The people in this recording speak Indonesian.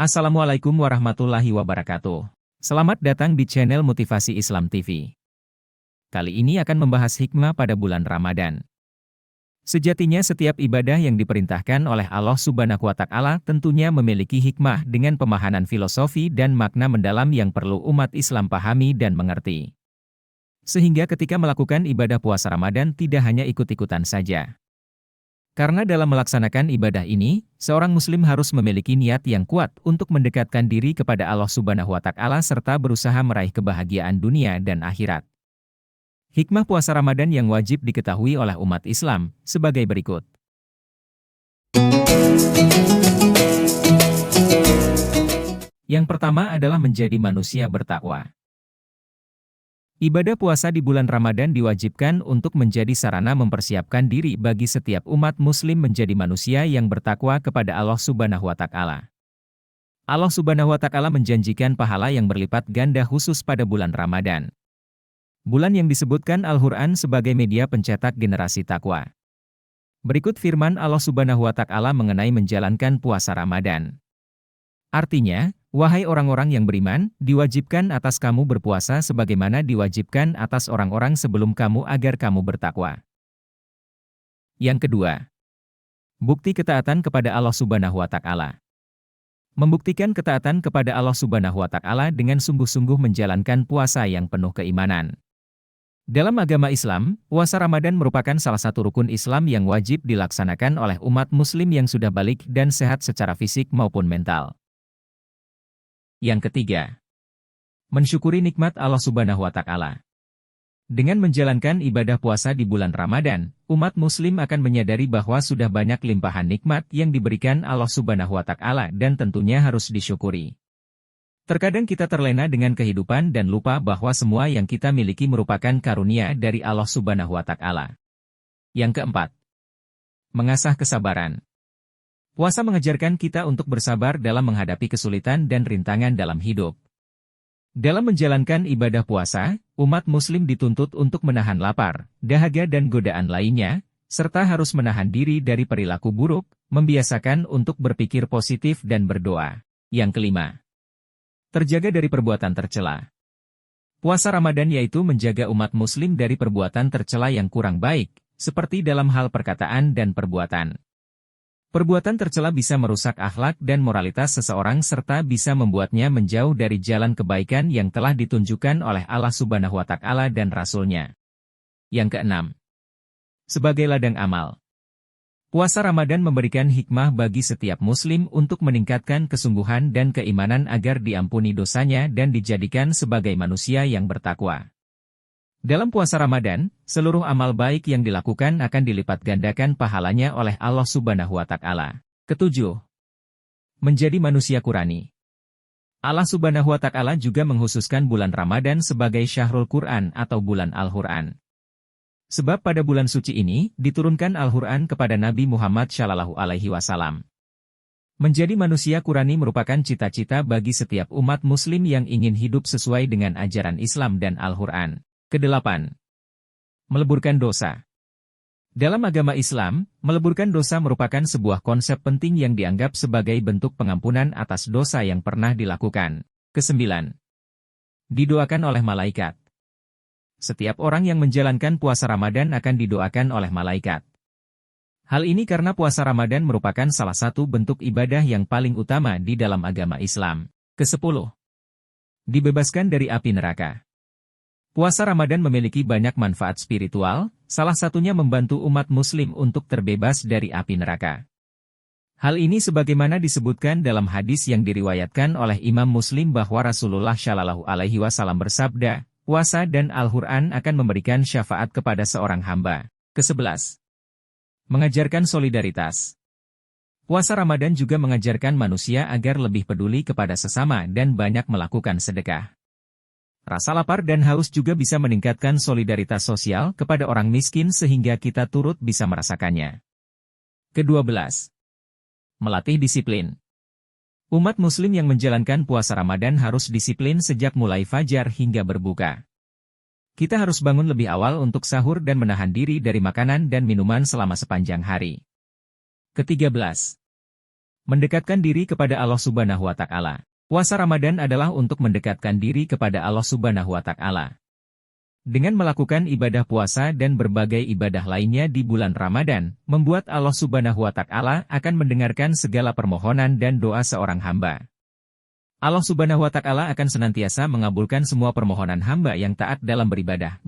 Assalamualaikum warahmatullahi wabarakatuh. Selamat datang di channel Motivasi Islam TV. Kali ini akan membahas hikmah pada bulan Ramadan. Sejatinya setiap ibadah yang diperintahkan oleh Allah Subhanahu wa Ta'ala tentunya memiliki hikmah dengan pemahaman filosofi dan makna mendalam yang perlu umat Islam pahami dan mengerti. Sehingga ketika melakukan ibadah puasa Ramadan tidak hanya ikut-ikutan saja. Karena dalam melaksanakan ibadah ini, seorang muslim harus memiliki niat yang kuat untuk mendekatkan diri kepada Allah Subhanahu wa Ta'ala serta berusaha meraih kebahagiaan dunia dan akhirat. Hikmah puasa Ramadan yang wajib diketahui oleh umat Islam sebagai berikut. Yang pertama adalah menjadi manusia bertakwa. Ibadah puasa di bulan Ramadan diwajibkan untuk menjadi sarana mempersiapkan diri bagi setiap umat muslim menjadi manusia yang bertakwa kepada Allah Subhanahu wa Ta'ala. Allah Subhanahu wa Ta'ala menjanjikan pahala yang berlipat ganda khusus pada bulan Ramadan. Bulan yang disebutkan Al-Quran sebagai media pencetak generasi takwa. Berikut firman Allah Subhanahu wa Ta'ala mengenai menjalankan puasa Ramadan. Artinya, wahai orang-orang yang beriman, diwajibkan atas kamu berpuasa sebagaimana diwajibkan atas orang-orang sebelum kamu agar kamu bertakwa. Yang kedua, bukti ketaatan kepada Allah Subhanahu wa Ta'ala. Membuktikan ketaatan kepada Allah Subhanahu wa Ta'ala dengan sungguh-sungguh menjalankan puasa yang penuh keimanan. Dalam agama Islam, puasa Ramadan merupakan salah satu rukun Islam yang wajib dilaksanakan oleh umat muslim yang sudah balik dan sehat secara fisik maupun mental. Yang ketiga, mensyukuri nikmat Allah Subhanahu wa Ta'ala. Dengan menjalankan ibadah puasa di bulan Ramadan, umat muslim akan menyadari bahwa sudah banyak limpahan nikmat yang diberikan Allah Subhanahu wa Ta'ala dan tentunya harus disyukuri. Terkadang kita terlena dengan kehidupan dan lupa bahwa semua yang kita miliki merupakan karunia dari Allah Subhanahu wa Ta'ala. Yang keempat, mengasah kesabaran. Puasa mengajarkan kita untuk bersabar dalam menghadapi kesulitan dan rintangan dalam hidup. Dalam menjalankan ibadah puasa, umat muslim dituntut untuk menahan lapar, dahaga dan godaan lainnya, serta harus menahan diri dari perilaku buruk, membiasakan untuk berpikir positif dan berdoa. Yang kelima, terjaga dari perbuatan tercela. Puasa Ramadan yaitu menjaga umat muslim dari perbuatan tercela yang kurang baik, seperti dalam hal perkataan dan perbuatan. Perbuatan tercela bisa merusak akhlak dan moralitas seseorang serta bisa membuatnya menjauh dari jalan kebaikan yang telah ditunjukkan oleh Allah Subhanahu wa Ta'ala dan Rasul-Nya. Yang keenam, sebagai ladang amal. Puasa Ramadan memberikan hikmah bagi setiap muslim untuk meningkatkan kesungguhan dan keimanan agar diampuni dosanya dan dijadikan sebagai manusia yang bertakwa. Dalam puasa Ramadan, seluruh amal baik yang dilakukan akan dilipat gandakan pahalanya oleh Allah Subhanahu wa Ta'ala. Ketujuh, menjadi manusia Qurani. Allah Subhanahu wa Ta'ala juga menghususkan bulan Ramadan sebagai Syahrul Quran atau bulan Al-Quran. Sebab pada bulan suci ini, diturunkan Al-Quran kepada Nabi Muhammad SAW. Menjadi manusia Qurani merupakan cita-cita bagi setiap umat muslim yang ingin hidup sesuai dengan ajaran Islam dan Al-Quran. Kedelapan, meleburkan dosa. Dalam agama Islam, meleburkan dosa merupakan sebuah konsep penting yang dianggap sebagai bentuk pengampunan atas dosa yang pernah dilakukan. Kesembilan, didoakan oleh malaikat. Setiap orang yang menjalankan puasa Ramadan akan didoakan oleh malaikat. Hal ini karena puasa Ramadan merupakan salah satu bentuk ibadah yang paling utama di dalam agama Islam. Kesepuluh, dibebaskan dari api neraka. Puasa Ramadan memiliki banyak manfaat spiritual, salah satunya membantu umat muslim untuk terbebas dari api neraka. Hal ini sebagaimana disebutkan dalam hadis yang diriwayatkan oleh Imam Muslim bahwa Rasulullah Shallallahu Alaihi Wasallam bersabda, puasa dan Al-Quran akan memberikan syafaat kepada seorang hamba. Kesebelas, mengajarkan solidaritas. Puasa Ramadan juga mengajarkan manusia agar lebih peduli kepada sesama dan banyak melakukan sedekah. Rasa lapar dan haus juga bisa meningkatkan solidaritas sosial kepada orang miskin sehingga kita turut bisa merasakannya. Kedua belas, melatih disiplin. Umat muslim yang menjalankan puasa Ramadan harus disiplin sejak mulai fajar hingga berbuka. Kita harus bangun lebih awal untuk sahur dan menahan diri dari makanan dan minuman selama sepanjang hari. Ketiga belas, Mendekatkan diri kepada Allah Subhanahu wa Ta'ala. Puasa Ramadan adalah untuk mendekatkan diri kepada Allah Subhanahu wa Ta'ala. Dengan melakukan ibadah puasa dan berbagai ibadah lainnya di bulan Ramadan, membuat Allah Subhanahu wa Ta'ala akan mendengarkan segala permohonan dan doa seorang hamba. Allah Subhanahu wa Ta'ala akan senantiasa mengabulkan semua permohonan hamba yang taat dalam beribadah.